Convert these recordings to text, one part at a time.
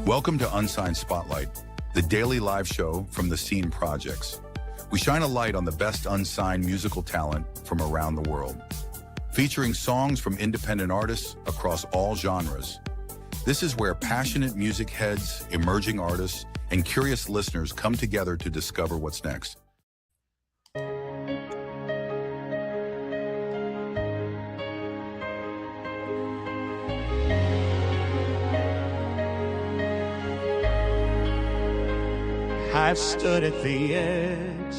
Welcome to Unsigned Spotlight, the daily live show from the Scene Projects. We shine a light on the best unsigned musical talent from around the world, featuring songs from independent artists across all genres. This is where passionate music heads, emerging artists, and curious listeners come together to discover what's next. I've stood at the edge,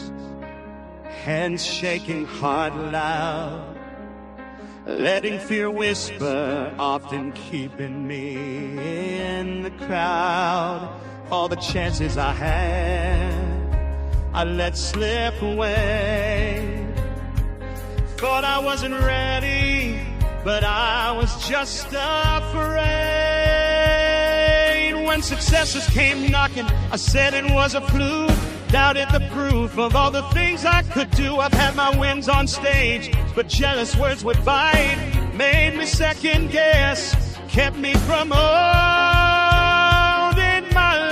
hands shaking, heart loud, letting fear whisper, often keeping me in the crowd. All the chances I had, I let slip away. Thought I wasn't ready, but I was just afraid. When successes came knocking, I said it was a fluke. Doubted the proof of all the things I could do. I've had my wins on stage, but jealous words would bite. Made me second guess, kept me from owning my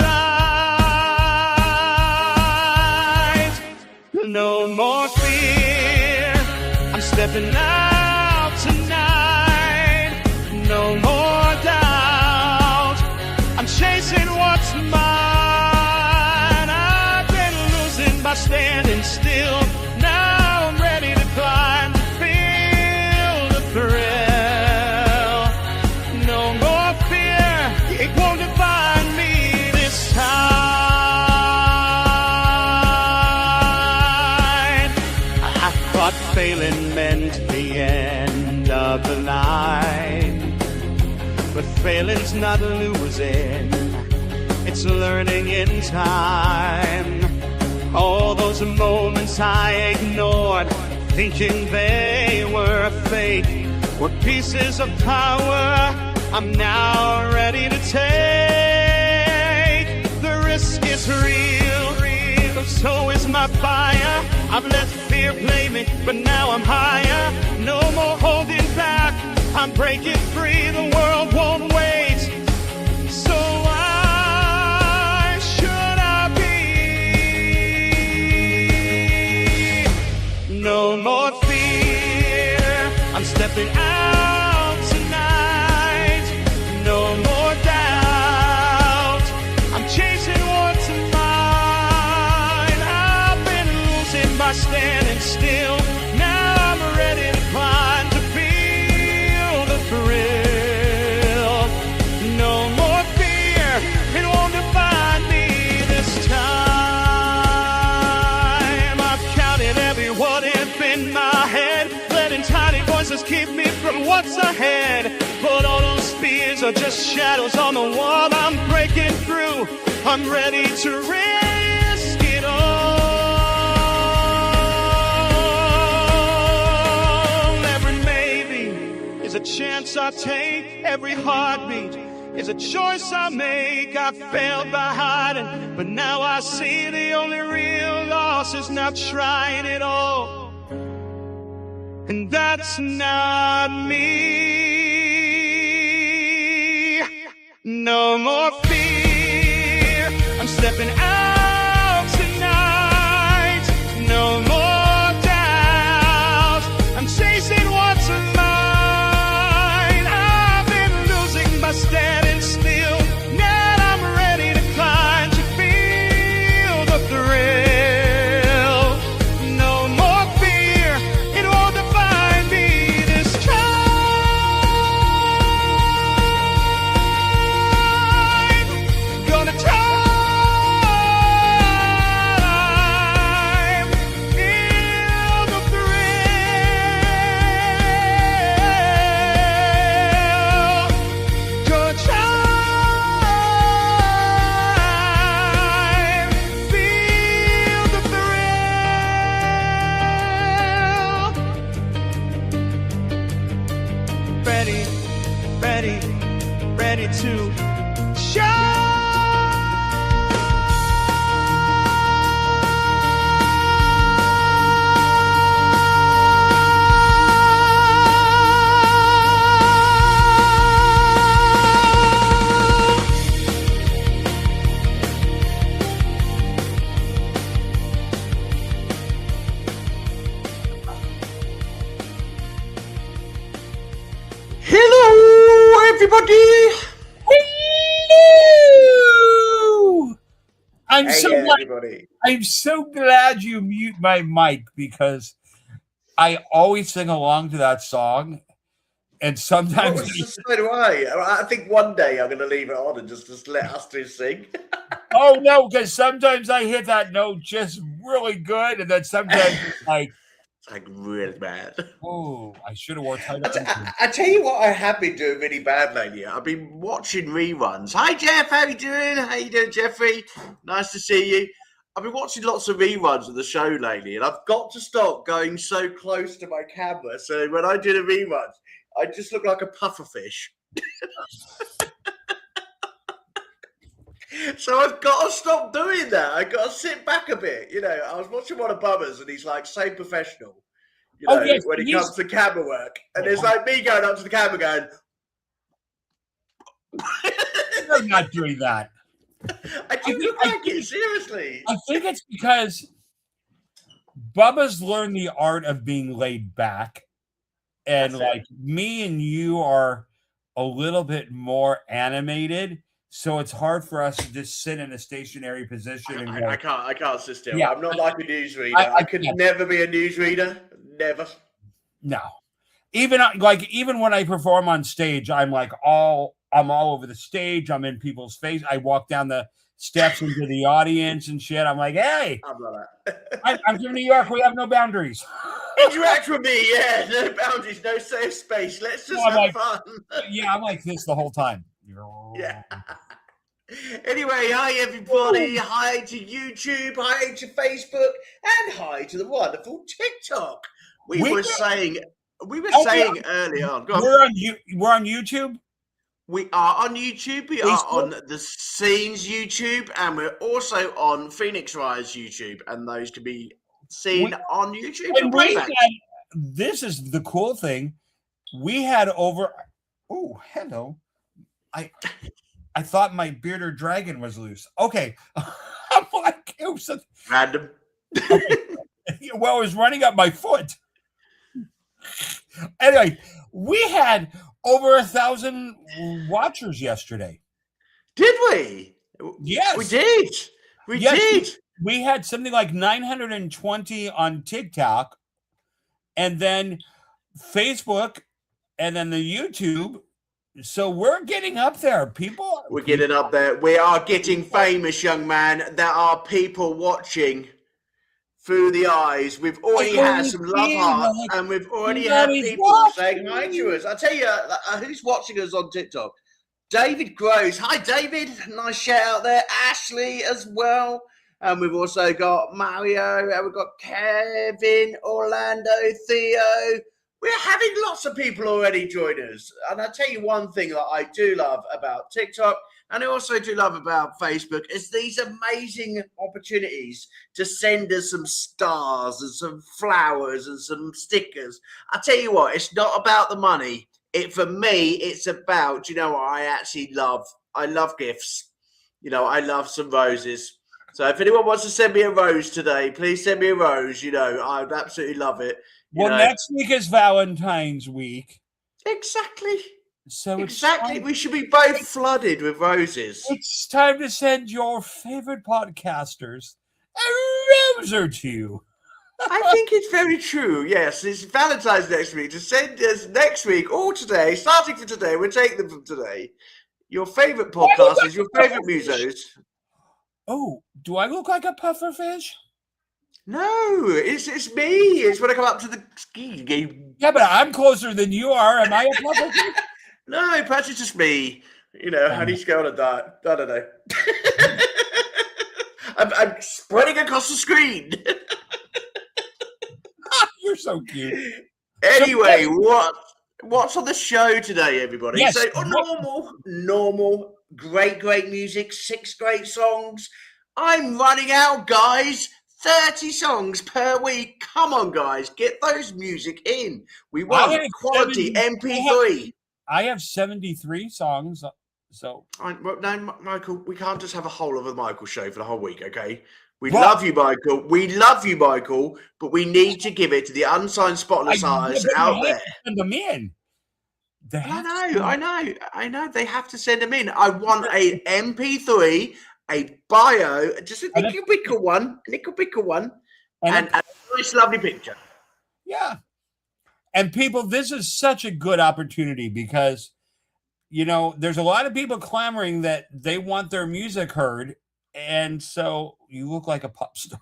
life. No more fear, I'm stepping out tonight. No more doubt, I'm chasing what's mine. I've been losing by standing still. Now I'm ready to climb, to feel the thrill. No more fear, it won't define me this time. I thought failing meant the end of the line, but failing's not losing, it's learning in time. All those moments I ignored, thinking they were fake, were pieces of power I'm now ready to take. The risk is real, but so is my fire. I've let fear play me, but now I'm higher. No more holding back, I'm breaking free. The world won't wait, so why should I be? No more fear, I'm stepping out tonight. No more doubt, I'm chasing what's mine. I've been losing by standing still. Now I'm ready to climb, to feel the thrill. No more fear, it won't define me this time. I've counted every what if in my head, letting tiny voices keep me from what's ahead. But all those fears are just shadows on the wall. I'm breaking through, I'm ready to risk it all. Every maybe is a chance I take. Every heartbeat is a choice I make. I failed by hiding, but now I see the only real loss is not trying it all. And that's not me. No more fear, I'm stepping out tonight. No more doubt, I'm chasing what's mine. I've been losing by standing still. Now I'm ready to climb, to feel the thrill. No more fear, it won't define me this time. Gonna try I'm so glad. Everybody. I'm so glad you mute my mic because I always sing along to that song, and sometimes So do I. I think one day I'm going to leave it on and just let us two sing. oh no, because sometimes I hit that note just really good, and then sometimes it's like really bad. oh, I should have wore tighter. I tell you what, I have been doing really bad lately. I've been watching reruns. Hi Jeff, how you doing? How you doing, Jeffrey? Nice to see you. I've been watching lots of reruns of the show lately, and I've got to stop going so close to my camera. So when I do the reruns, I just look like a pufferfish. So I've got to stop doing that. I've got to sit back a bit. I was watching one of Bubba's, and he's like so professional. Yes, when it comes to camera work. And it's like me going up to the camera going, I'm not doing that. I do look like it, seriously. I think it's because Bubba's learned the art of being laid back. And like me and you are a little bit more animated. So it's hard for us to just sit in a stationary position. And I can't sit still. Yeah, I'm not like a newsreader. I could never be a newsreader. Never. No. Even when I perform on stage, I'm all over the stage. I'm in people's face. I walk down the steps into the audience and shit. I'm like, hey, I'm like that. I'm from New York. We have no boundaries. Interact with me, yeah. No boundaries, no safe space. Let's just have fun. Yeah, I'm like this the whole time. Yeah. Anyway, hi everybody. Hi to YouTube. Hi to Facebook, and hi to the wonderful TikTok. We were saying earlier on. We're on YouTube. We are on YouTube. We are on the Scenes YouTube, and we're also on Phoenix Rise YouTube, and those can be seen on YouTube. This is the cool thing. We had over. Oh, hello. I thought my bearded dragon was loose. Okay, I'm like it was random. Well, it was running up my foot. Anyway, we had over 1,000 watchers yesterday. Did we? Yes, we did. We did. We had something like 920 on TikTok, and then Facebook, and then the YouTube. So we're getting up there, We're getting up there. We are getting famous, young man. There are people watching through the eyes. We've already had some love hearts, and we've already had people saying hi to us. I tell you, who's watching us on TikTok? David Groves. Hi, David. Nice shout out there. Ashley as well. And we've also got Mario. And we've got Kevin, Orlando, Theo. We're having lots of people already join us. And I'll tell you one thing that I do love about TikTok, and I also do love about Facebook, is these amazing opportunities to send us some stars and some flowers and some stickers. I'll tell you what, it's not about the money. For me, it's about, what I actually love? I love gifts. I love some roses. So if anyone wants to send me a rose today, please send me a rose. I would absolutely love it. Well, next week is Valentine's week. Exactly. So exactly. We should be both flooded with roses. It's time to send your favorite podcasters a rose or two. I think it's very true. Yes, it's Valentine's next week. To send us next week or today, starting from today, we'll take them from today. Your favorite podcasters, your favorite musos. Oh, do I look like a pufferfish? No, it's me. It's when I come up to the ski game. Yeah, but I'm closer than you are. Am I a pufferfish? No, perhaps it's just me. I need to go on a diet. I don't know. I'm spreading across the screen. You're so cute. Anyway, what's on the show today, everybody? Yes. So, normal, great music, 6 great songs. I'm running out, guys. 30 songs per week. Come on, guys. Get those music in. We want quality MP3. I have 73 songs. So no, Michael, we can't just have a whole of a Michael show for the whole week, okay? We love you, Michael. We love you, Michael. But we need to give it to the unsigned spotless artists out there. Send them in. I know. They have to send them in. I want a MP3 a bio, just a nickel one, and a nice, lovely picture. Yeah. And people, this is such a good opportunity because, you know, there's a lot of people clamoring that they want their music heard. And so you look like a pop star.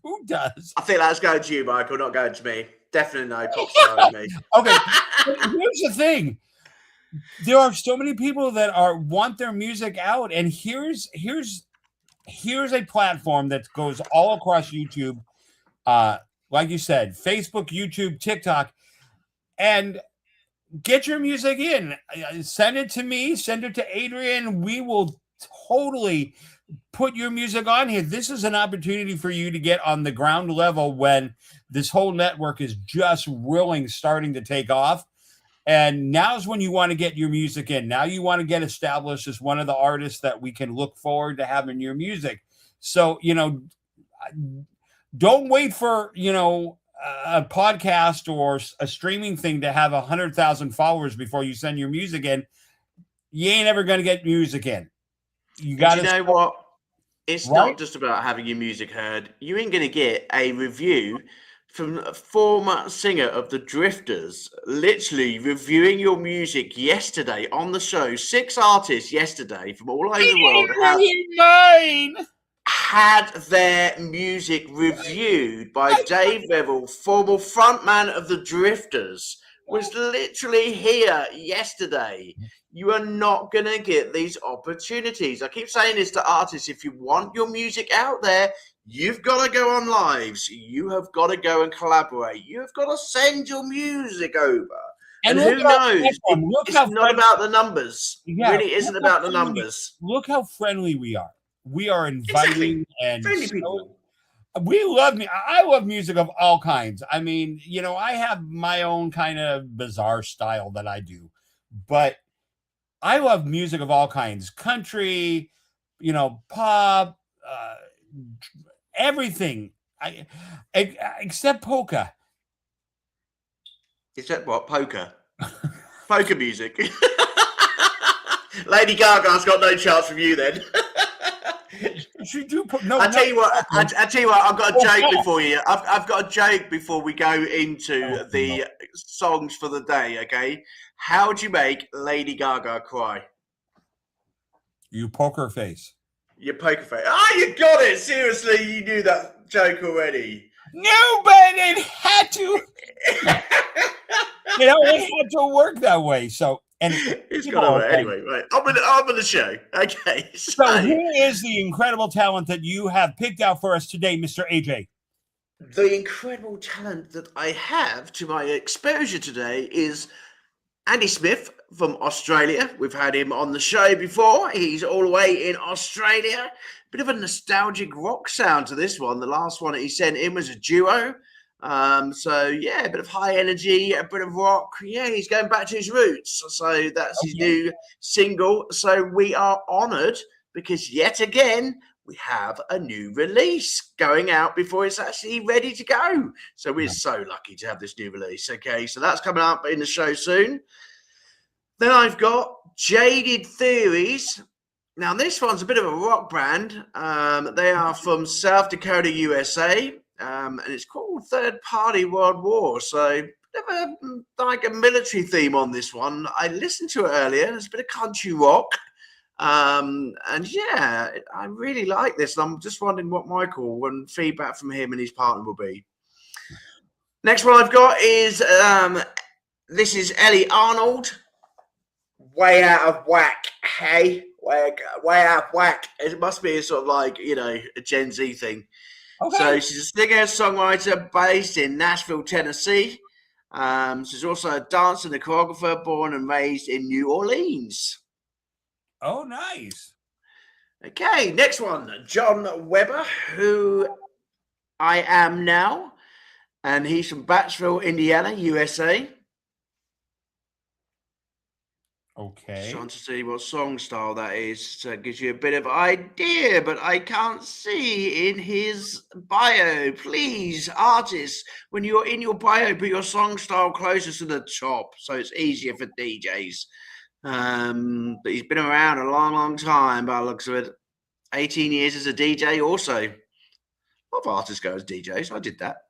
Who does? I think that's going to you, Michael, not going to me. Definitely no pop star to me. Okay. Here's the thing. There are so many people that want their music out, and here's a platform that goes all across YouTube, like you said, Facebook, YouTube, TikTok, and get your music in. Send it to me, send it to Adrian. We will totally put your music on here. This is an opportunity for you to get on the ground level when this whole network is just really starting to take off. And now's when you want to get your music in. Now you want to get established as one of the artists that we can look forward to having your music. So, you know, don't wait for, you know, a podcast or a streaming thing to have 100,000 followers before you send your music in. You ain't ever going to get music in. You got to. You know what? It's not just about having your music heard. You ain't going to get a review from a former singer of the Drifters, literally reviewing your music yesterday on the show. 6 artists yesterday from all over the world had their music reviewed by Dave Revel, former frontman of the Drifters, was literally here yesterday. You are not going to get these opportunities. I keep saying this to artists. If you want your music out there, you've got to go on lives. You have got to go and collaborate. You have got to send your music over. And who knows? It's not about the numbers. Yeah, it really isn't about the numbers. Look how friendly we are. We are inviting and friendly people. We love me. I love music of all kinds. I mean, you know, I have my own kind of bizarre style that I do, but I love music of all kinds. Country, you know, pop, everything. Except polka. Except what? Polka. Polka music. Lady Gaga's got no chance from you then. I tell you what. I've got a joke before you. I've got a joke before we go into the songs for the day. Okay, how do you make Lady Gaga cry? You poker face. You poker face. Ah, you got it. Seriously, you knew that joke already. No, but it had to. You know, it had to work that way. So. And it's got to anyway, right? I'm on the show. Okay. So who is the incredible talent that you have picked out for us today, Mr. AJ? The incredible talent that I have to my exposure today is Andy Smith from Australia. We've had him on the show before. He's all the way in Australia. Bit of a nostalgic rock sound to this one. The last one that he sent in was a duo. So yeah, a bit of high energy, a bit of rock. Yeah, he's going back to his roots. So that's his new single. So we are honored because yet again we have a new release going out before it's actually ready to go. So we're so lucky to have this new release. Okay, so that's coming up in the show soon. Then I've got Jaded Theories. Now this one's a bit of a rock band. They are from South Dakota, USA. And it's called Third Party World War. So like a military theme on this one. I listened to it earlier. There's a bit of country rock. And yeah, I really like this. I'm just wondering what Michael and feedback from him and his partner will be. Next one I've got is this is Ellie Arnold. Way Out of Whack. Hey, way out of whack. It must be a sort of like, you know, a Gen Z thing. Okay. So she's a singer-songwriter based in Nashville, Tennessee. She's also a dancer and a choreographer born and raised in New Orleans. Oh, nice. Okay, next one. John Weber, who I am now. And he's from Battsville, Indiana, USA. Okay. Just trying to see what song style that is. So it gives you a bit of idea, but I can't see in his bio. Please, artists, when you're in your bio, put your song style closer to the top so it's easier for DJs. But he's been around a long, long time by the looks of it. 18 years as a DJ also. A lot of artists go as DJs. I did that.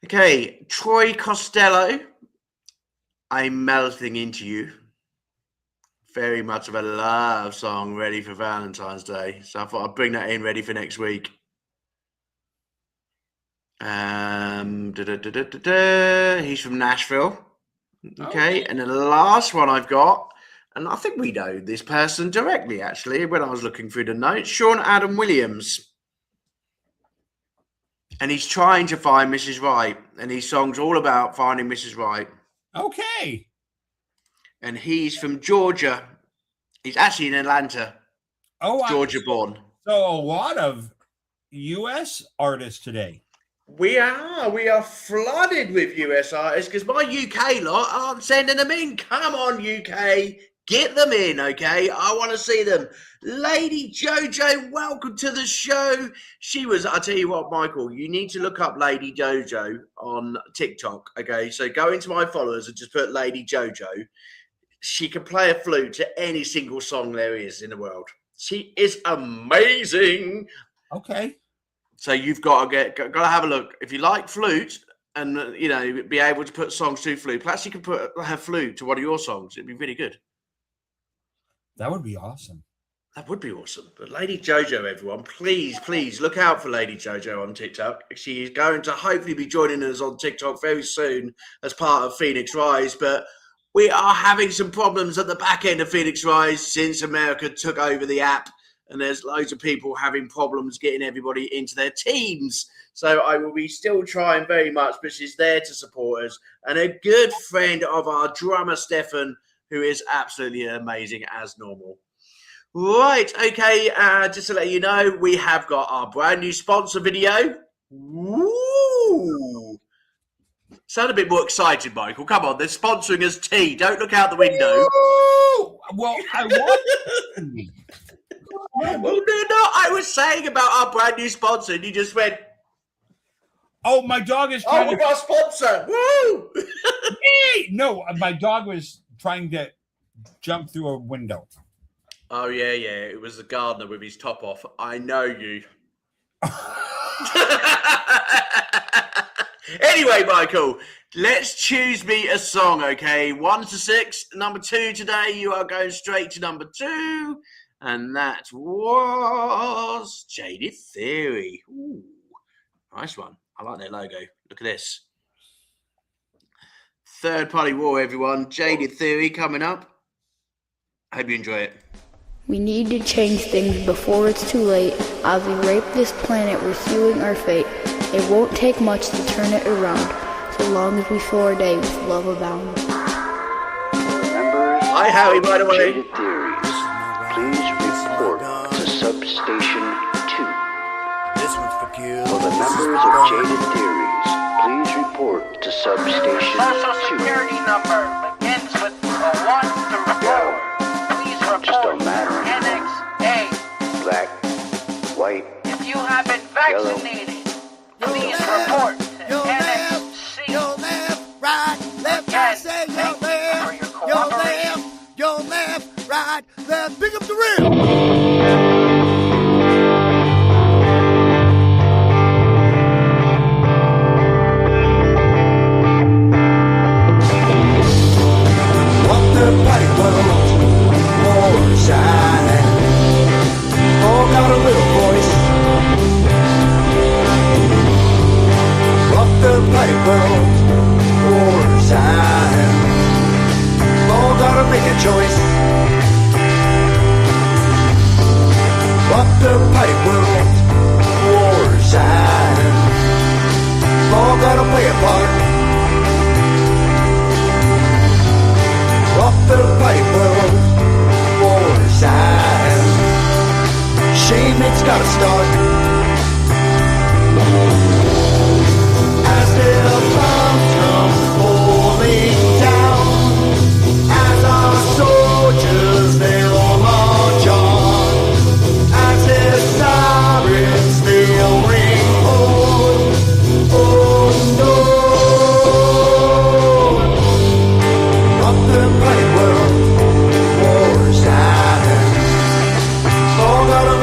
Okay, Troy Costello. I'm melting into you. Very much of a love song ready for Valentine's Day. So I thought I'd bring that in ready for next week. He's from Nashville. Okay, and the last one I've got, and I think we know this person directly, actually, when I was looking through the notes, Sean Adam Williams. And he's trying to find Mrs. Right, and his song's all about finding Mrs. Right. Okay. And he's from Georgia. He's actually in Atlanta. Oh, Georgia born. So a lot of U.S. artists today. We are flooded with US artists because my UK lot aren't sending them in. Come on, UK, get them in, okay? I want to see them. Lady Jojo, welcome to the show. I'll tell you what, Michael, you need to look up Lady Jojo on TikTok, okay? So go into my followers and just put Lady Jojo. She can play a flute to any single song there is in the world. She is amazing. Okay. So you've got to have a look. If you like flute and, be able to put songs to flute, perhaps you can put her flute to one of your songs. It'd be really good. That would be awesome. That would be awesome. But Lady Jojo, everyone, please look out for Lady Jojo on TikTok. She is going to hopefully be joining us on TikTok very soon as part of Phoenix Rise. But we are having some problems at the back end of Phoenix Rise since America took over the app. And there's loads of people having problems getting everybody into their teams. So I will be still trying very much, but she's there to support us. And a good friend of our drummer, Stefan, who is absolutely amazing as normal. Right, okay, just to let you know, we have got our brand new sponsor video. Woo! Sound a bit more excited, Michael. Come on, they're sponsoring us tea. Don't look out the window. Woo! Well, I want Well, no, I was saying about our brand new sponsor, and you just went, oh, my dog is we got a sponsor. Woo! Hey! No, my dog was trying to jump through a window. Oh, yeah. It was the gardener with his top off. I know you. Anyway, Michael, let's choose me a song, okay? 1 to 6. Number 2 today, you are going straight to number 2. And that was Jaded Theory. Ooh, nice one. I like their logo. Look at this. Third Party War, everyone. Jaded Theory coming up. I hope you enjoy it. We need to change things before it's too late. As we rape this planet, we're sealing our fate. It won't take much to turn it around, so long as we fill our day with love abound. Hi, Howie, by the way. Jaded Theories. Please report to Substation 2. This one's for you. For the members of Jaded Theories, please report to Substation 2. Social security number begins with a 1 through 4. Please report. Just a matter of Annex A. black, white, If you have been vaccinated, please report to Annex C. Your left, right, left, Again, right, say your thank you for left, your cooperation. your left, right, left, pick up the rear. Choice. Walk the pipe world, war's high. All gotta play a part. Walk the pipe world, war's high. Shame it's gotta start. As the bombs come falling down, as our soldiers they all march on, as their sirens they'll ring on. Oh no! Rock the pipe world, war's high. All gotta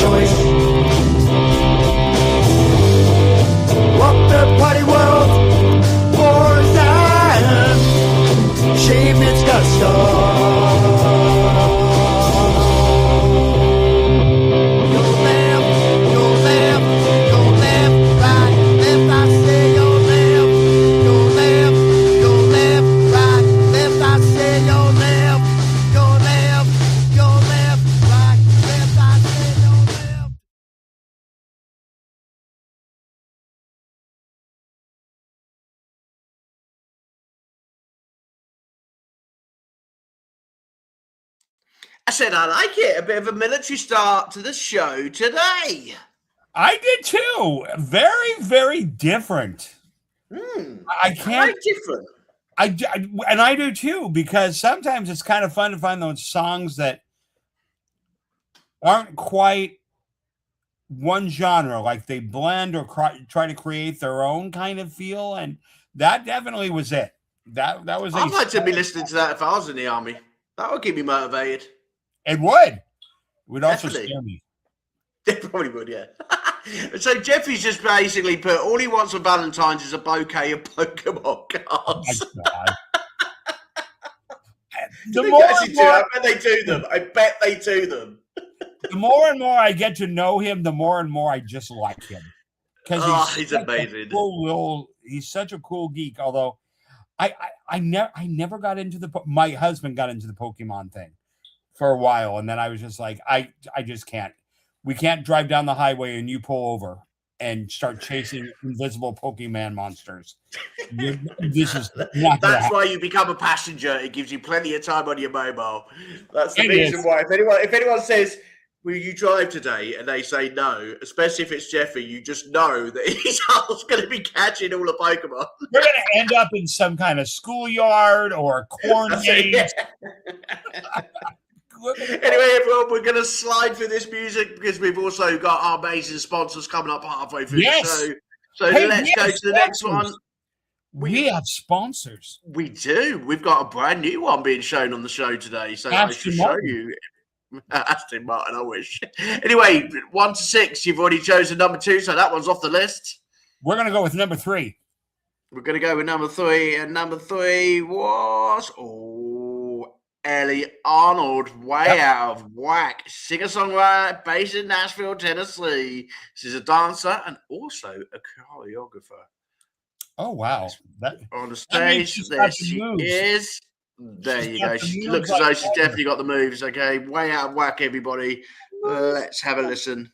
choice. What the party world pours down, shame it's got stars. Your left, right, left. I say your left, right, left. I say your left, right, left. I say your left. I said I like it. A bit of a military start to the show today. I did too. Very, very different. I can't. Different. And I do too, because sometimes it's kind of fun to find those songs that aren't quite one genre, like they blend or try to create their own kind of feel, and that definitely was it. That was. I'd like to be listening to that if I was in the army. That would keep me motivated. It would. It would Definitely. also scare me. It probably would, yeah. So Jeffy's just basically put all he wants for Valentine's is a bouquet of Pokemon cards. Oh my God. I bet they do them. I bet they do them. The more and more I get to know him, the more and more I just like him. Because he's amazing. He's such a cool geek. Although I never got into my husband got into the Pokemon thing for a while, and then I was just like, I just can't. We can't drive down the highway and you pull over and start chasing invisible Pokemon monsters. This is not That's why you become a passenger. It gives you plenty of time on your mobile. That's the reason why. If anyone says, will you drive today? And they say no, especially if it's Jeffy, you just know that he's going to be catching all the Pokemon. We're going to end up in some kind of schoolyard or corn maze. Anyway, everyone, we're going to slide through this music because we've also got our amazing sponsors coming up halfway through the show. So let's go to the next one. We have sponsors. We do. We've got a brand new one being shown on the show today. So I should show you. Aston Martin, I wish. Anyway, 1 to 6, you've already chosen number 2, so that one's off the list. We're going to go with number 3. We're going to go with number 3, and number 3 was... Ellie Arnold, Way Out of Whack, singer-songwriter based in Nashville, Tennessee. She's a dancer and also a choreographer. Oh, wow. On the stage, there she is. There you go. She looks as though she's definitely got the moves. Okay, Way Out of Whack, everybody. Let's have a listen.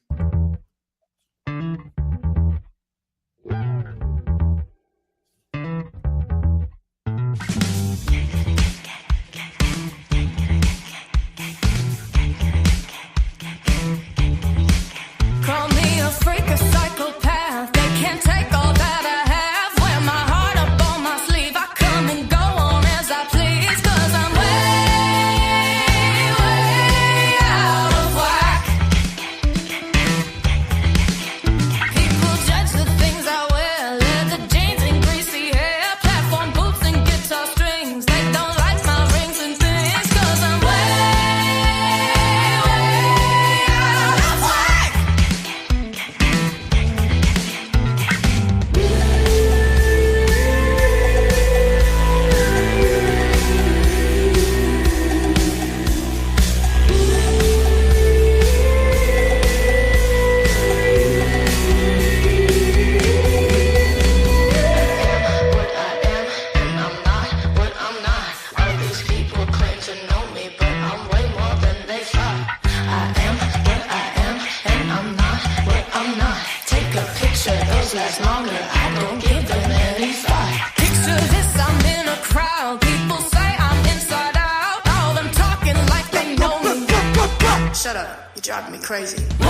Shut up. You're driving me crazy. I'm way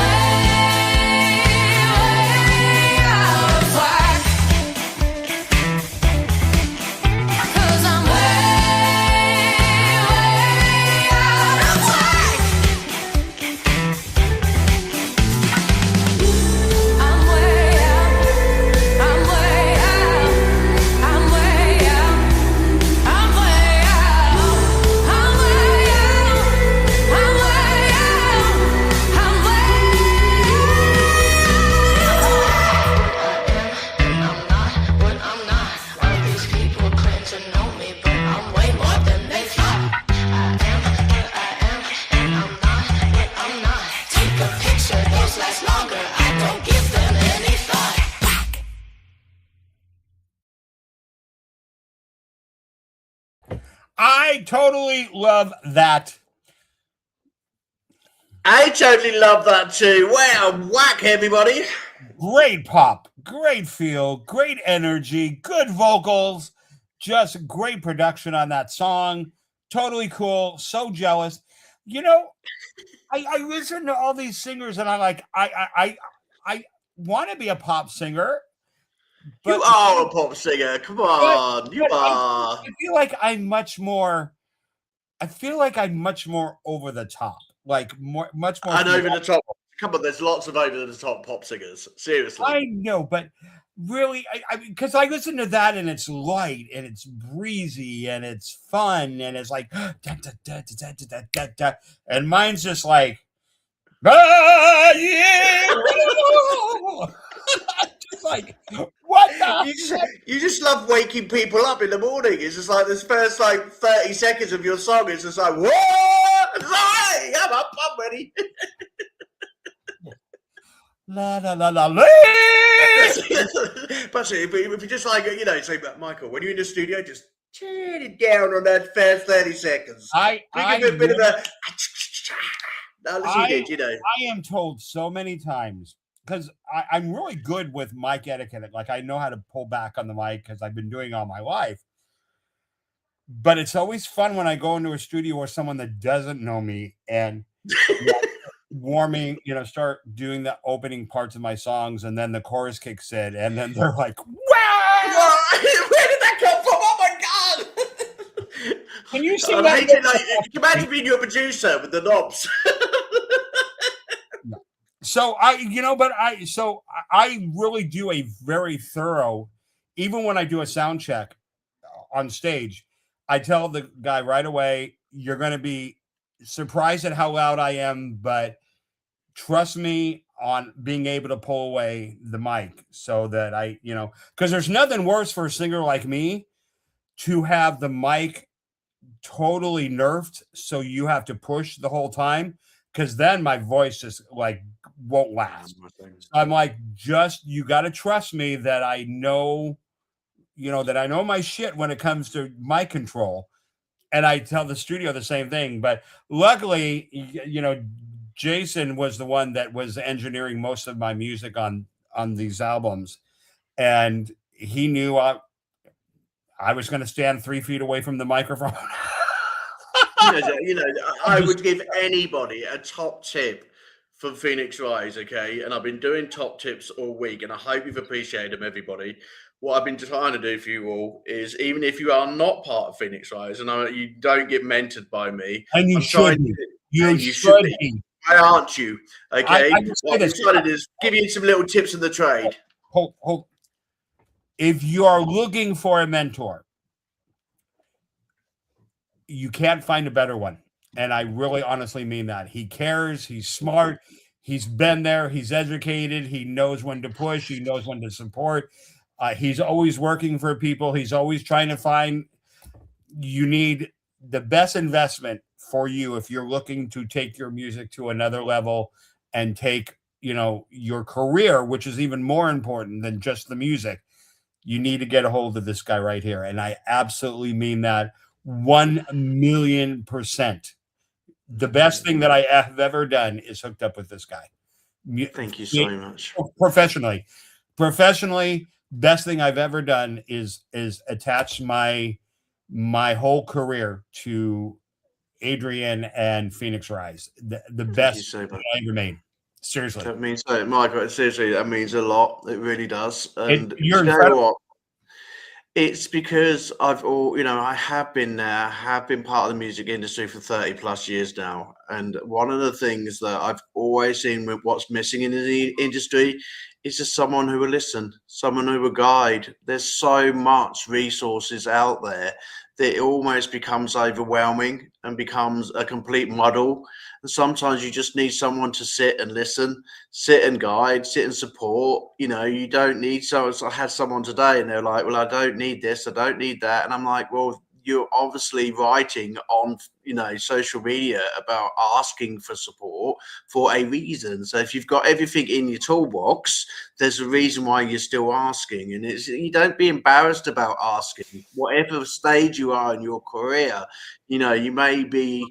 I totally love that. I totally love that too. Wow, whack, everybody. Great pop, great feel, great energy, good vocals, just great production on that song. Totally cool. So jealous. You know, I listen to all these singers and I want to be a pop singer. But you are a pop singer. Come on, you are. I feel like I'm much more. I feel like I'm much more over the top, like much more. And over the top. Come on, there's lots of over the top pop singers. Seriously, I know, but really, because I listen to that and it's light and it's breezy and it's fun and it's like, da, da, da, da, da, da, da, da, and mine's just like, yeah. Just like, what the you just love waking people up in the morning. It's just like this first like 30 seconds of your song. It's just like, what? It's like, hey, I'm up, I'm ready. La la la la la. But if you just like, say, Michael, when you're in the studio, just turn it down on that first 30 seconds. I am told so many times, because I'm really good with mic etiquette. Like, I know how to pull back on the mic because I've been doing it all my life. But it's always fun when I go into a studio or someone that doesn't know me and start doing the opening parts of my songs, and then the chorus kicks in, and then they're like, wow! Where did that come from? Oh my god! Can you see that? Can you imagine being your producer with the knobs? So I really do a very thorough, even when I do a sound check on stage, I tell the guy right away, you're going to be surprised at how loud I am, but trust me on being able to pull away the mic so that because there's nothing worse for a singer like me to have the mic totally nerfed. So you have to push the whole time, because then my voice just like won't last. So I'm like, you got to trust me that I know, that I know my shit when it comes to mic control. And I tell the studio the same thing. But luckily, Jason was the one that was engineering most of my music on these albums, and he knew I was going to stand 3 feet away from the microphone. I would give anybody a top tip from Phoenix Rise, okay? And I've been doing top tips all week, and I hope you've appreciated them, everybody. What I've been trying to do for you all is, even if you are not part of Phoenix Rise, and you don't get mentored by me, and you should be. You should be. Why aren't you? Okay. What I'm trying to do is give you some little tips of the trade. Hold. If you are looking for a mentor, you can't find a better one. And I really honestly mean that. He cares. He's smart. He's been there. He's educated. He knows when to push. He knows when to support. He's always working for people. He's always trying to find. You need the best investment for you if you're looking to take your music to another level and take, your career, which is even more important than just the music. You need to get a hold of this guy right here. And I absolutely mean that 1,000,000%. The best thing that I have ever done is hooked up with this guy. Thank you so much. Professionally, best thing I've ever done is attach my whole career to Adrian and Phoenix Rise. The best thing I ever made. Seriously. That means, Michael, seriously, that means a lot. It really does. And you're incredible. What? It's because I have been part of the music industry for 30 plus years now. And one of the things that I've always seen with what's missing in the industry is just someone who will listen, someone who will guide. There's so much resources out there that it almost becomes overwhelming and becomes a complete muddle. And sometimes you just need someone to sit and listen, sit and guide, sit and support. You don't need someone. I had someone today and they're like, well, I don't need this, I don't need that. And I'm like, well, you're obviously writing on, social media about asking for support for a reason. So if you've got everything in your toolbox, there's a reason why you're still asking. And you don't be embarrassed about asking. Whatever stage you are in your career, you may be,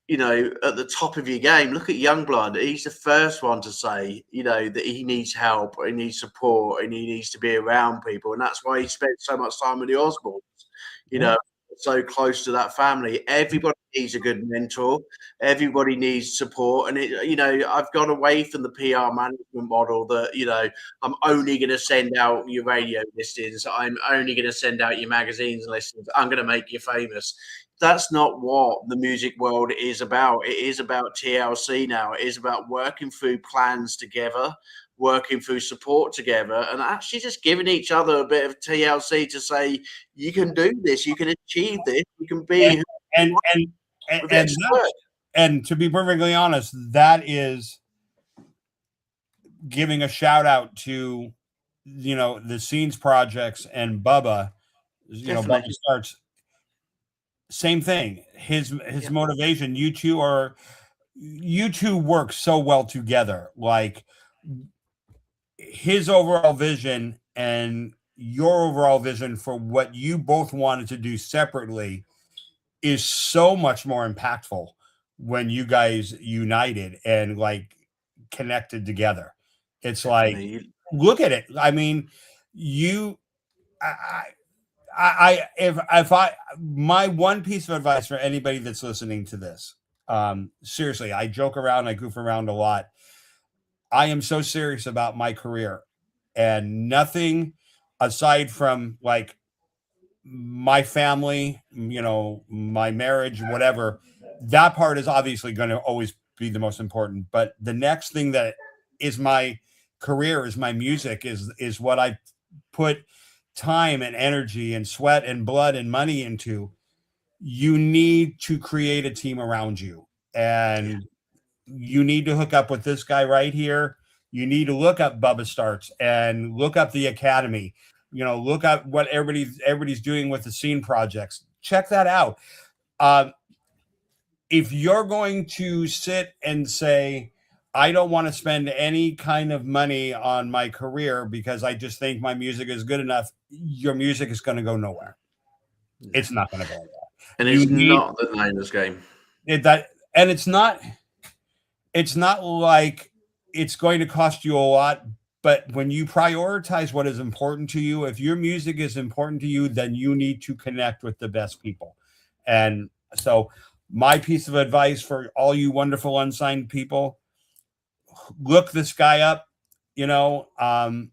at the top of your game. Look at Youngblood. He's the first one to say, that he needs help, he needs support, and he needs to be around people. And that's why he spent so much time with the Osborns, so close to that family. Everybody needs a good mentor. Everybody needs support. And, I've gone away from the PR management model that, I'm only going to send out your radio listings. I'm only going to send out your magazines listings. I'm going to make you famous. That's not what the music world is about. It is about TLC now. It is about working through plans together, working through support together, and actually just giving each other a bit of TLC to say, you can do this, you can achieve this, you can be and to be perfectly honest, that is giving a shout out to the Scenes projects and Bubba. Bubba Starts. Same thing. His motivation. You two work so well together. Like his overall vision and your overall vision for what you both wanted to do separately is so much more impactful when you guys united and like connected together. It's like, look at it. I mean, my one piece of advice for anybody that's listening to this, seriously, I joke around, I goof around a lot. I am so serious about my career, and nothing aside from like my family, my marriage, whatever, that part is obviously going to always be the most important. But the next thing that is my career, is my music, is what I put time and energy and sweat and blood and money into. You need to create a team around you, and you need to hook up with this guy right here. You need to look up Bubba Starts and look up the Academy. Look up what everybody's doing with the Scene projects. Check that out. If you're going to sit and say, I don't want to spend any kind of money on my career because I just think my music is good enough, your music is going to go nowhere. It's not going to go nowhere. And it's not the Niners game. And it's not like it's going to cost you a lot, but when you prioritize what is important to you, if your music is important to you, then you need to connect with the best people. And so my piece of advice for all you wonderful unsigned people, look this guy up. The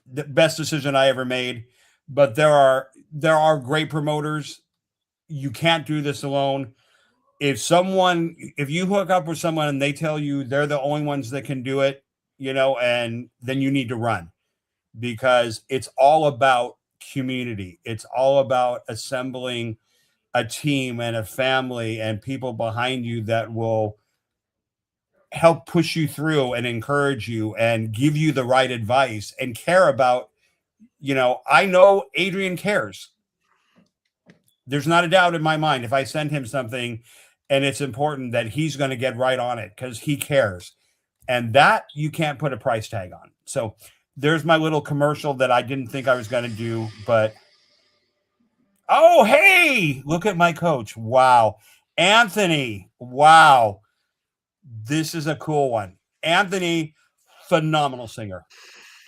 best decision I ever made. But there are great promoters. You can't do this alone. If you hook up with someone and they tell you they're the only ones that can do it, and then you need to run, because it's all about community. It's all about assembling a team and a family and people behind you that will help push you through and encourage you and give you the right advice and care about, I know Adrian cares. There's not a doubt in my mind, if I send him something and it's important, that he's going to get right on it because he cares. And that you can't put a price tag on. So there's my little commercial that I didn't think I was going to do, but oh, hey, look at my coach. Wow. Anthony. Wow. This is a cool one. Anthony, phenomenal singer.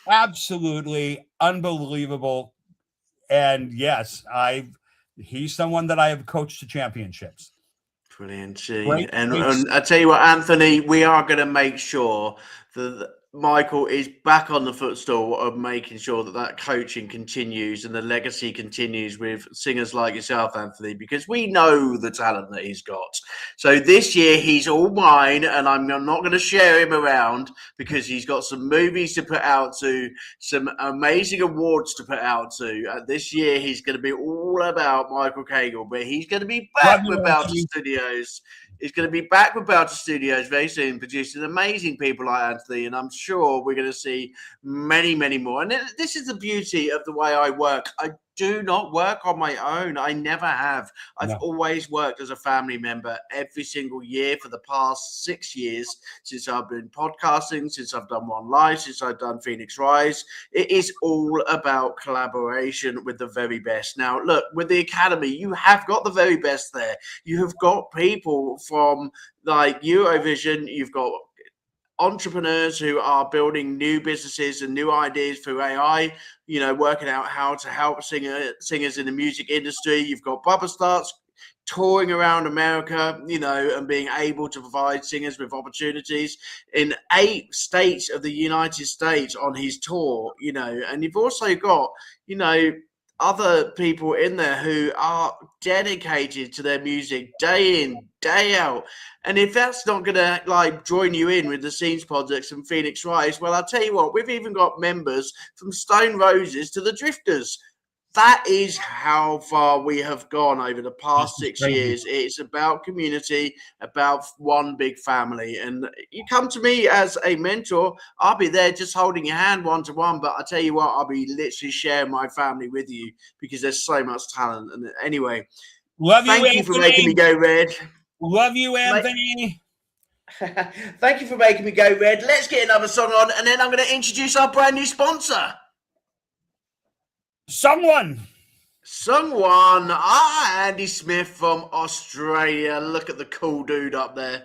Absolutely unbelievable. And yes, he's someone that I have coached to championships. Brilliant. And I tell you what, Anthony, we are going to make sure that Michael is back on the footstool of making sure that coaching continues and the legacy continues with singers like yourself, Anthony, because we know the talent that he's got. So this year he's all mine, and I'm not going to share him around because he's got some movies to put out to, some amazing awards to put out to. This year he's going to be all about Michael Cagle, but he's going to be back with Belter Studios. He's going to be back with Belter Studios very soon, producing amazing people like Anthony, and I'm sure we're going to see many, many more. And this is the beauty of the way I work. I do not work on my own. I never have. I've always worked as a family member every single year for the past 6 years since I've been podcasting, since I've done One Live, since I've done Phoenix Rise. It is all about collaboration with the very best. Now, look, with the Academy, you have got the very best there. You have got people from like Eurovision, you've got entrepreneurs who are building new businesses and new ideas through AI, you know, working out how to help singers in the music industry. You've got Bubba Starts touring around America, you know, and being able to provide singers with opportunities in 8 states of the United States on his tour, you know, and you've also got, you know, other people in there who are dedicated to their music day in, day out. And if that's not going to like join you in with the Scenes Projects and Phoenix Rise, well, I'll tell you what, we've even got members from Stone Roses to the Drifters. That is how far we have gone over the past 6 years. It's about community, about one big family. And you come to me as a mentor, I'll be there just holding your hand one-to-one. But I tell you what, I'll be literally sharing my family with you because there's so much talent. And anyway, thank you for making me go red. Love you, Anthony. Thank you for making me go red. Let's get another song on, and then I'm going to introduce our brand new sponsor. Someone. Andy Smith from Australia. Look at the cool dude up there.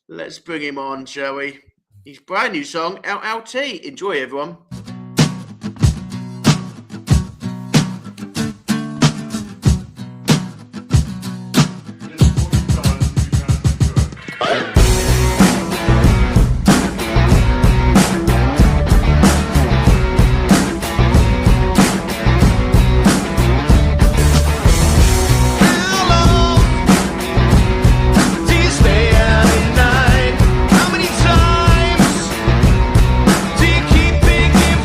Let's bring him on, shall we? His brand new song, LLT. Enjoy, everyone. How many times do you keep thinking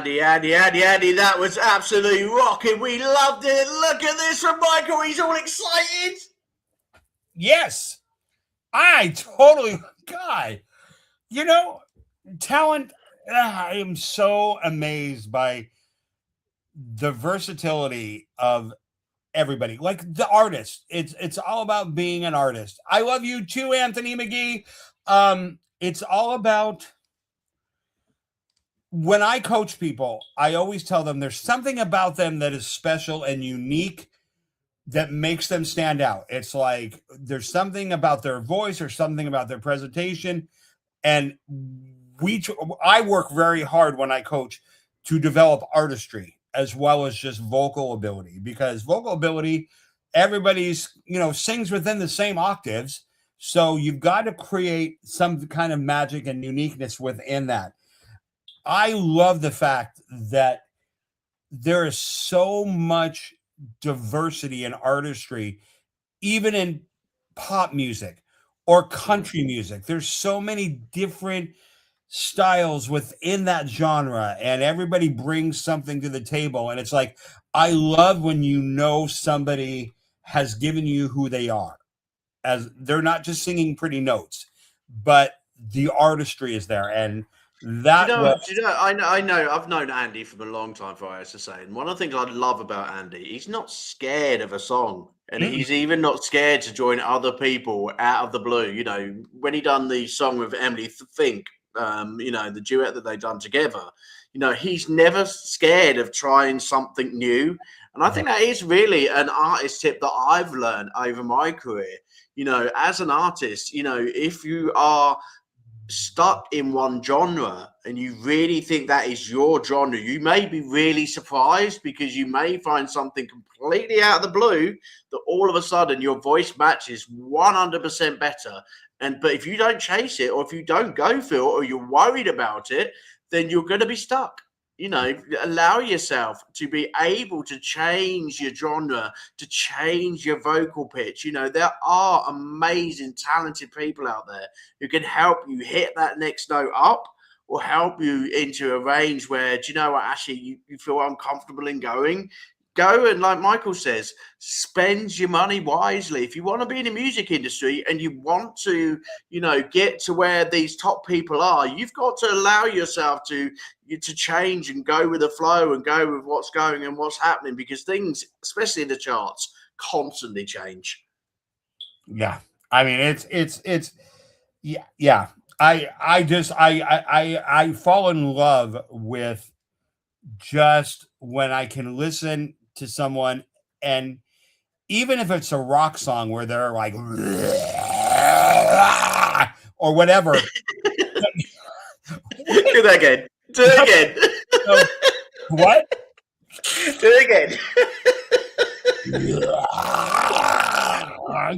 Andy, that was absolutely rocking. We loved it. Look at this from Michael. He's all excited. Yes. I totally, God, talent. I am so amazed by the versatility of everybody, like the artist. It's all about being an artist. I love you too, Anthony McGee. It's all about, when I coach people, I always tell them there's something about them that is special and unique that makes them stand out. It's like there's something about their voice or something about their presentation. And I work very hard when I coach to develop artistry as well as just vocal ability, because vocal ability, everybody's, sings within the same octaves. So you've got to create some kind of magic and uniqueness within that. I love the fact that there is so much diversity in artistry, even in pop music or country music. There's so many different styles within that genre, and everybody brings something to the table. And it's like, I love when somebody has given you who they are, as they're not just singing pretty notes, but the artistry is there. And that I know I've known Andy from a long time, for I to say, and one of the things I love about Andy, he's not scared of a song, and he's even not scared to join other people out of the blue. When he done the song with Emily Fink, the duet that they done together, he's never scared of trying something new. And I think that is really an artist tip that I've learned over my career. As an artist, if you are stuck in one genre and you really think that is your genre, you may be really surprised, because you may find something completely out of the blue that all of a sudden your voice matches 100% better. But if you don't chase it, or if you don't go for it, or you're worried about it, then you're going to be stuck. Allow yourself to be able to change your genre, to change your vocal pitch. There are amazing, talented people out there who can help you hit that next note up, or help you into a range where, actually you feel uncomfortable in going. Go, and like Michael says, spend your money wisely. If you want to be in the music industry and you want to, get to where these top people are, you've got to allow yourself to change and go with the flow and go with what's going and what's happening, because things, especially in the charts, constantly change. Yeah. I mean, it's yeah. I fall in love with just when I can listen to someone, and even if it's a rock song where they're like or whatever. Do that again. Do it again. So, what? Do it again.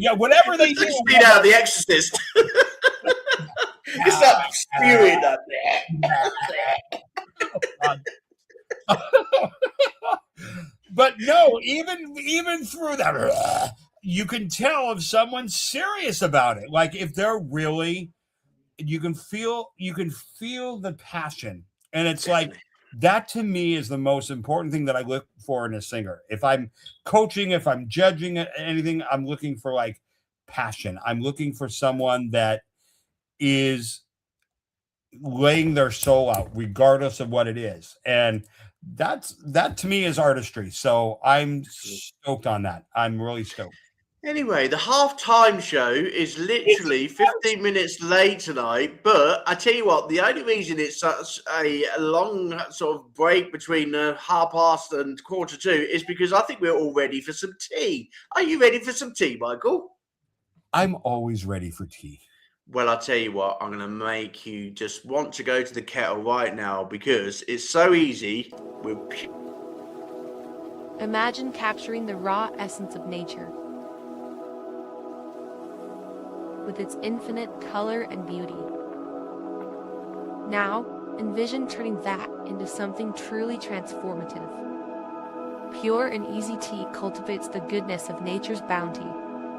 Yeah, whatever they do. Speed out of The Exorcist. You start spewing that. But no, even through that, you can tell if someone's serious about it. Like if they're really, you can feel the passion, and it's like that to me is the most important thing that I look for in a singer. If I'm coaching, if I'm judging anything, I'm looking for like passion. I'm looking for someone that is laying their soul out regardless of what it is. And that to me is artistry. So I'm stoked on that. I'm really stoked. Anyway, the halftime show is literally 15 minutes late tonight, but I tell you what, the only reason it's such a long sort of break between 2:30 and 1:45 is because I think we're all ready for some tea. Are you ready for some tea, Michael? I'm always ready for tea. Well, I'll tell you what, I'm going to make you just want to go to the kettle right now, because it's so easy. Imagine capturing the raw essence of nature, with its infinite color and beauty. Now, envision turning that into something truly transformative. Pure and easy tea cultivates the goodness of nature's bounty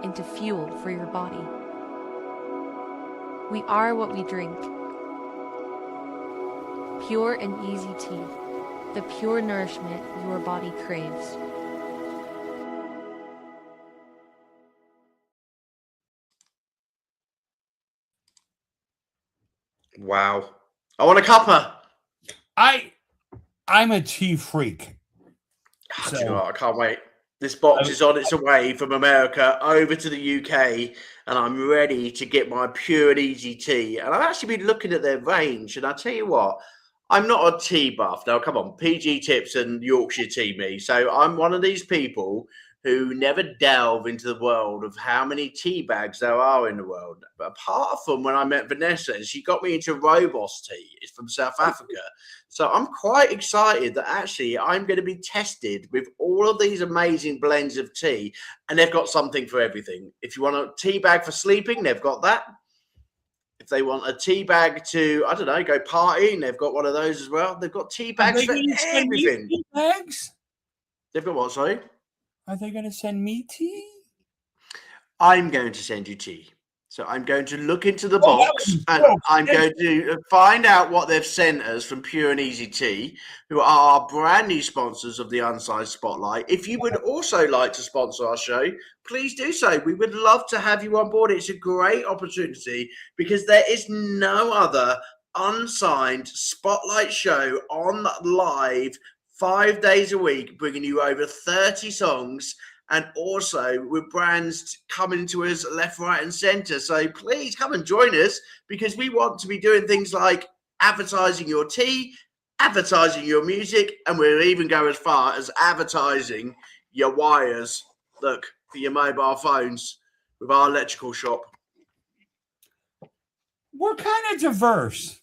into fuel for your body. We are what we drink. Pure and easy tea. the pure nourishment your body craves. Wow. I want a cuppa. I'm a tea freak. Do you know what? I can't wait. This box is on its way from America over to the UK, and I'm ready to get my pure and easy tea. And I've actually been looking at their range, and I tell you what, I'm not a tea buff. Now, come on, PG tips and Yorkshire tea me. So I'm one of these people who never delve into the world of how many tea bags there are in the world. But apart from when I met Vanessa, and she got me into Robos tea. It's from South Africa. So I'm quite excited that actually I'm going to be tested with all of these amazing blends of tea. And they've got something for everything. If you want a tea bag for sleeping, they've got that. If they want a tea bag to, I don't know, go partying, they've got one of those as well. They've got tea bags for everything. Tea bags? They've got what, sorry? Are they going to send me tea? I'm going to send you tea. So I'm going to look into the box and I'm going to find out what they've sent us from Pure and Easy Tea, who are our brand new sponsors of the Unsigned Spotlight. If you would also like to sponsor our show, please do so. We would love to have you on board. It's a great opportunity because there is no other Unsigned Spotlight show on live 5 days a week, bringing you over 30 songs. And also with brands coming to us left, right, and centre. So please come and join us because we want to be doing things like advertising your tea, advertising your music, and we'll even go as far as advertising your wires, look, for your mobile phones with our electrical shop. We're kind of diverse.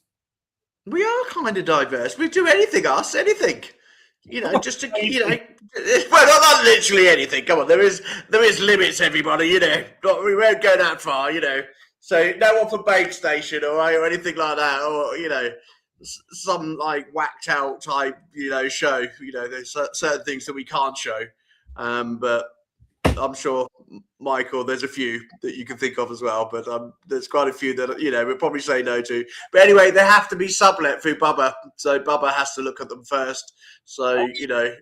We are kind of diverse. We do anything, anything. You know, just to, you know, well, not literally anything. Come on, there is limits, everybody, you know. We won't go that far, you know. So no one for Babe Station or anything like that, or, you know, some like whacked out type, you know, show. You know, there's certain things that we can't show. But I'm sure, Michael, there's a few that you can think of as well, but there's quite a few that, you know, we'll probably say no to. But anyway, they have to be sublet through Bubba, so Bubba has to look at them first. So, you know,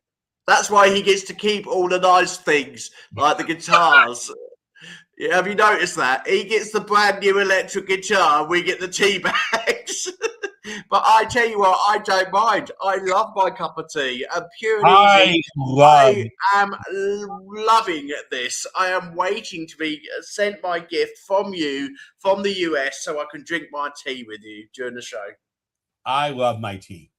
that's why he gets to keep all the nice things, like the guitars. Yeah, have you noticed that? He gets the brand new electric guitar, we get the tea bags. But I tell you what, I don't mind. I love my cup of tea. And Pure and Easy, I am loving this. I am waiting to be sent my gift from you, from the US, so I can drink my tea with you during the show. I love my tea.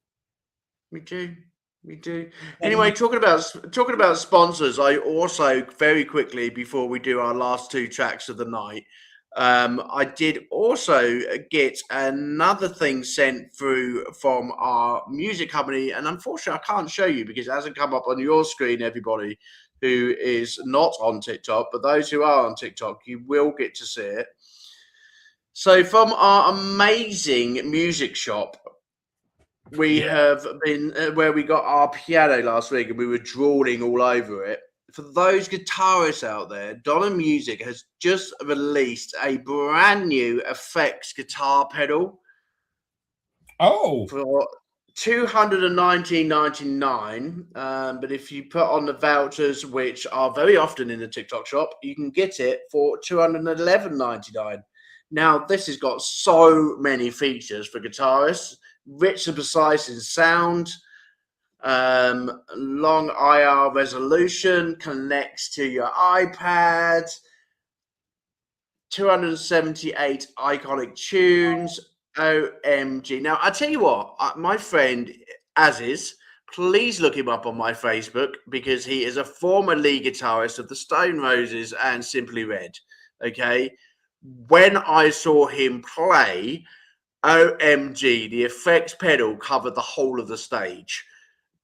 Me too. Me too. Anyway, talking about sponsors, I also very quickly before we do our last two tracks of the night, I did also get another thing sent through from our music company, and unfortunately, I can't show you because it hasn't come up on your screen. Everybody who is not on TikTok, but those who are on TikTok, you will get to see it. So, from our amazing music shop. We have been where we got our piano last week and we were drawing all over it. For those guitarists out there, Donna Music has just released a brand new effects guitar pedal. Oh. For $219.99. But if you put on the vouchers, which are very often in the TikTok shop, you can get it for $211.99. Now, this has got so many features for guitarists. Rich and precise in sound, long IR resolution, connects to your iPad, 278 iconic tunes, OMG. Now, I tell you what, my friend Aziz, please look him up on my Facebook because he is a former lead guitarist of the Stone Roses and Simply Red, okay? When I saw him play, OMG, the effects pedal covered the whole of the stage.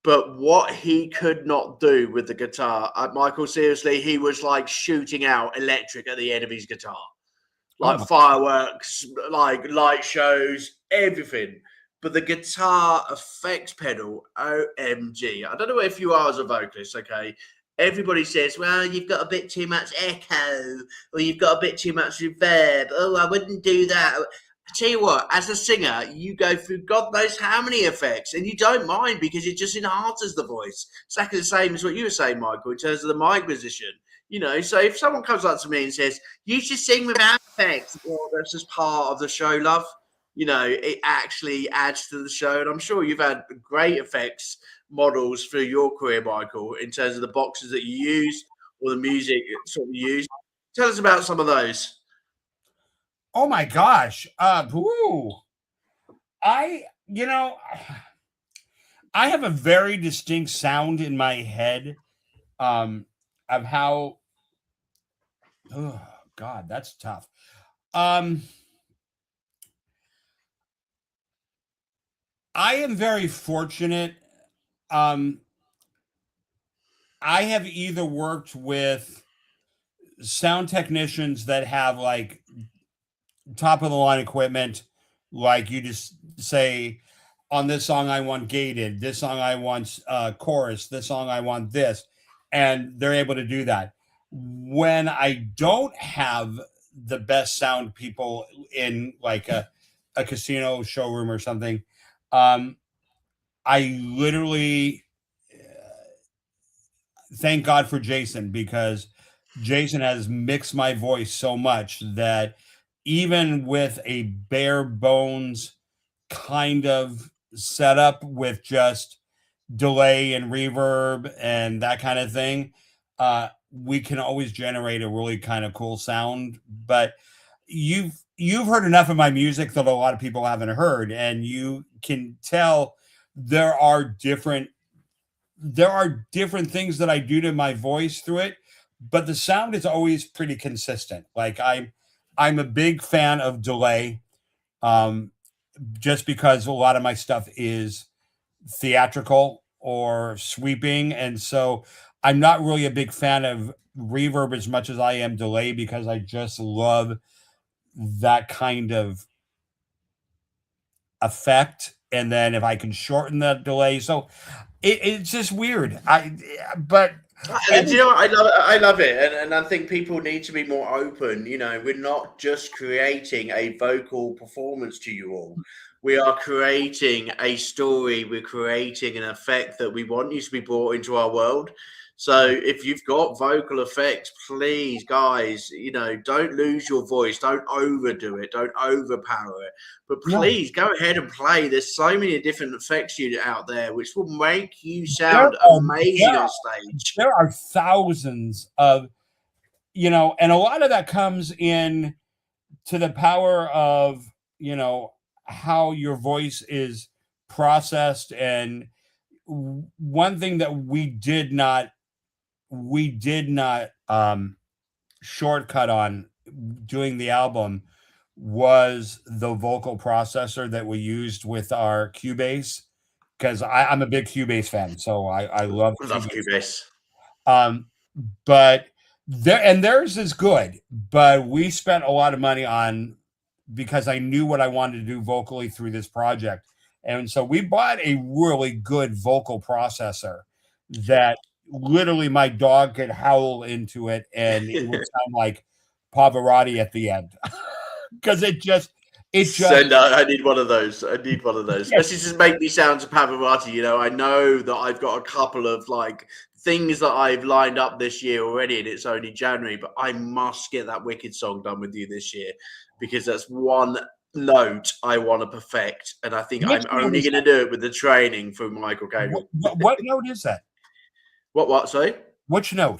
But what he could not do with the guitar, Michael, seriously, he was like shooting out electric at the end of his guitar. Like fireworks, like light shows, everything. But the guitar effects pedal, OMG. I don't know if you are as a vocalist, okay? Everybody says, well, you've got a bit too much echo, or you've got a bit too much reverb. Oh, I wouldn't do that. tell you what, as a singer, you go through God knows how many effects, and you don't mind because it just enhances the voice. Exactly the same as what you were saying, Michael, in terms of the mic position. So if someone comes up to me and says, "You should sing without effects," well, that's just part of the show, love. It actually adds to the show, and I'm sure you've had great effects models through your career, Michael, in terms of the boxes that you use or the music sort of you use. Tell us about some of those. Oh my gosh. I have a very distinct sound in my head of how oh God, that's tough. I am very fortunate. I have either worked with sound technicians that have like top of the line equipment, like you just say, on this song I want gated, this song I want chorus, this song I want this, and they're able to do that. When I don't have the best sound people in like a casino showroom or something, I literally thank God for Jason, because Jason has mixed my voice so much that even with a bare bones kind of setup with just delay and reverb and that kind of thing, we can always generate a really kind of cool sound. But you've heard enough of my music that a lot of people haven't heard, and you can tell there are different things that I do to my voice through it, but the sound is always pretty consistent. Like I'm a big fan of delay, just because a lot of my stuff is theatrical or sweeping, and so I'm not really a big fan of reverb as much as I am delay, because I just love that kind of effect. And then if I can shorten that delay, so it's just weird. But do you know what? I love it, and I think people need to be more open. We're not just creating a vocal performance to you all. We are creating a story. We're creating an effect that we want you to be brought into our world. So if you've got vocal effects, please, guys, don't lose your voice. Don't overdo it. Don't overpower it. But please go ahead and play. There's so many different effects out there which will make you sound amazing on stage. There are thousands of, and a lot of that comes in to the power of, how your voice is processed. And one thing that we did not shortcut on doing the album was the vocal processor that we used with our Cubase, because I'm a big Cubase fan, so I love Cubase. But theirs is good, but we spent a lot of money on, because I knew what I wanted to do vocally through this project, and so we bought a really good vocal processor that literally my dog could howl into it and it would sound like Pavarotti at the end. Because it just So no, I need one of those. Especially to make me sound to Pavarotti. I know that I've got a couple of like things that I've lined up this year already, and it's only January, but I must get that Wicked song done with you this year, because that's one note I want to perfect, and I think I'm only going to do it with the training from Michael Cagle. What note is that? What? Sorry? Which note?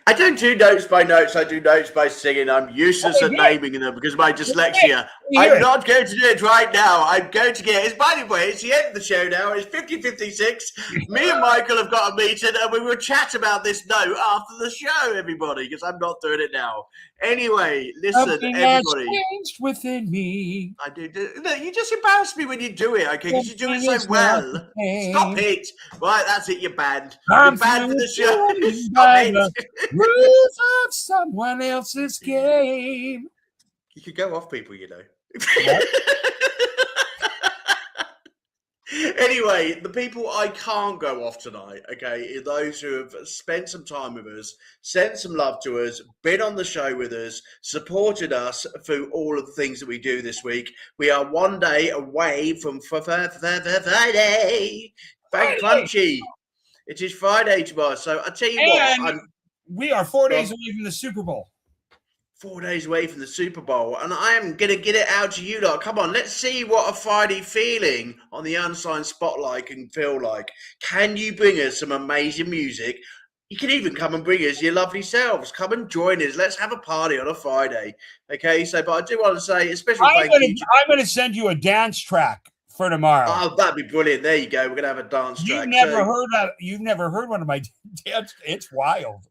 I don't do notes by notes. I do notes by singing. I'm useless at naming them because of my dyslexia. I'm not going to do it right now. I'm going to get it. By the way, it's the end of the show now. It's 50:56. Me and Michael have got a meeting, and we will chat about this note after the show, everybody, because I'm not doing it now. Anyway, listen, something everybody. Has changed within me. I do. No, you just embarrass me when you do it, okay? Because you do it so well. Stop it. Right, that's it. You're banned. You're banned for the show. Stop it. Rules of someone else's game. You could go off people, Anyway, the people I can't go off tonight, okay, are those who have spent some time with us, sent some love to us, been on the show with us, supported us through all of the things that we do this week. We are one day away from Friday. Thank Crunchy. It is Friday tomorrow. So I tell you what, we are 4 days away from the Super Bowl. 4 days away from the Super Bowl, and I am going to get it out to you lot. Come on, let's see what a Friday feeling on the Unsigned Spotlight can feel like. Can you bring us some amazing music? You can even come and bring us your lovely selves. Come and join us. Let's have a party on a Friday. Okay, so, but I do want to say, especially I'm going to send you a dance track for tomorrow. Oh, that'd be brilliant. There you go. We're going to have a dance track. You've never heard one of my dance. It's wild.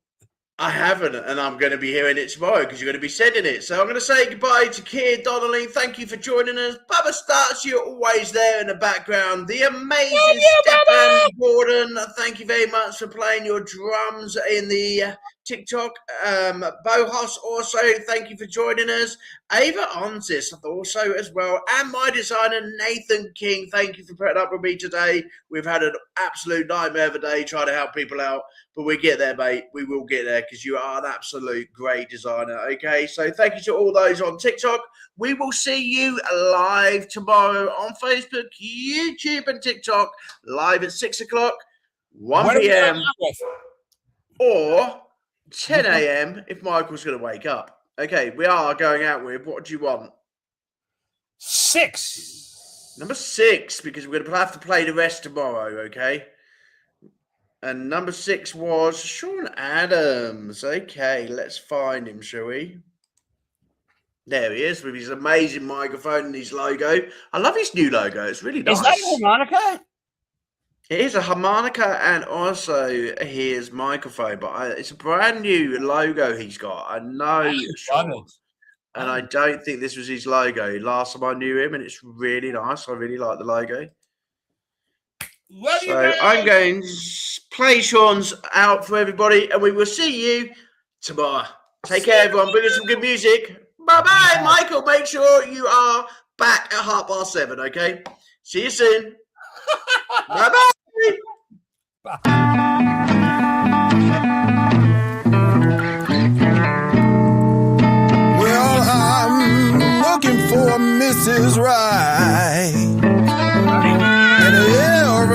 I haven't, and I'm going to be hearing it tomorrow because you're going to be sending it. So I'm going to say goodbye to Keir Donnelly. Thank you for joining us. Bubba Starts, you're always there in the background. The amazing Stefan Gordon, thank you very much for playing your drums in the TikTok. Bohos, also, thank you for joining us. Ava Onsis, also as well. And my designer, Nathan King, thank you for putting up with me today. We've had an absolute nightmare of a day trying to help people out. But we get there, mate. We will get there because you are an absolute great designer. Okay, so thank you to all those on TikTok. We will see you live tomorrow on Facebook, YouTube, and TikTok, live at 6 o'clock, 1 p.m. or 10 a.m. if Michael's going to wake up. Okay, we are going out with, what do you want? 6. Number 6, because we're going to have to play the rest tomorrow, okay? And number 6 was Sean Adams. Okay, let's find him, shall we? There he is with his amazing microphone and his logo. I love his new logo. It's really nice. Is that a harmonica? It is a harmonica and also his microphone, but it's a brand new logo he's got. I know, Sean, and I don't think this was his logo last time I knew him, and it's really nice. I really like the logo. Love you, so I'm going to play Sean's out for everybody, and we will see you tomorrow. Take care, everyone. Bring us some good music. Bye-bye, Michael. Make sure you are back at 7:30, okay? See you soon. Bye-bye. Well, I'm looking for Mrs. Right. And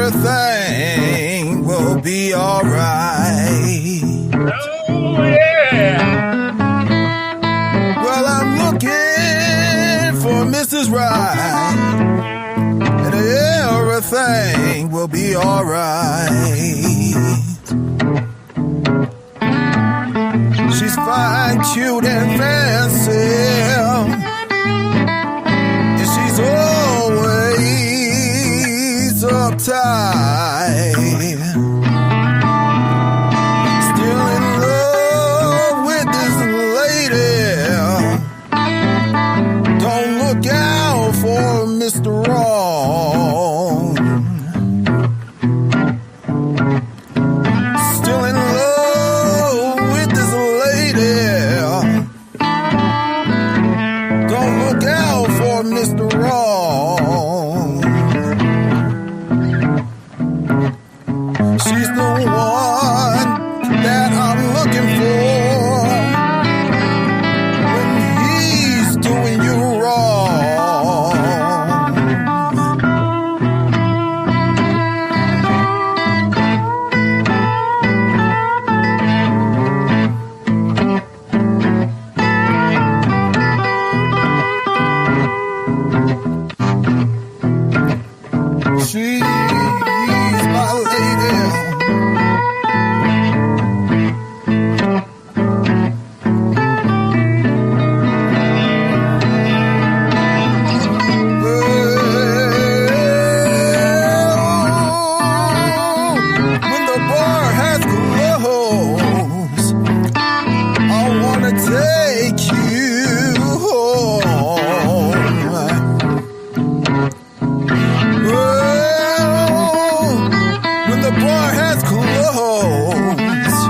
everything will be all right. Oh, yeah. Well, I'm looking for Mrs. Right. And everything will be all right. She's fine, cute, and fancy. And she's always uptight. Still in love with this lady. Don't look out for Mr. Wrong. Still in love with this lady. Don't look out for Mr. Wrong. She's the one that I'm looking for when he's doing you wrong. She's my lady. When the bar has closed, I wanna take you home. When the bar has closed,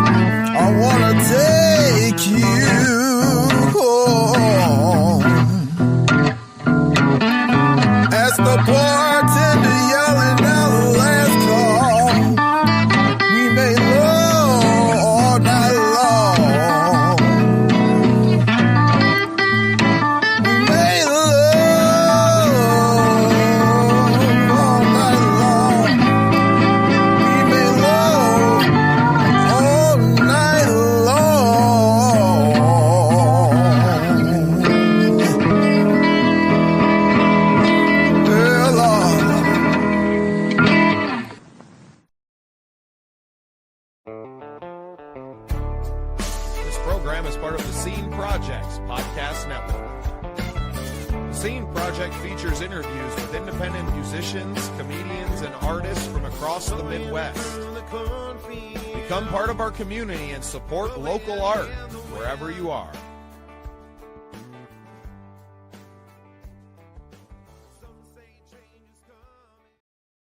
I wanna take you home. As the bartender yelling Lives Podcast Network. The Scene Project features interviews with independent musicians, comedians, and artists from across the Midwest. Become part of our community and support local art wherever you are.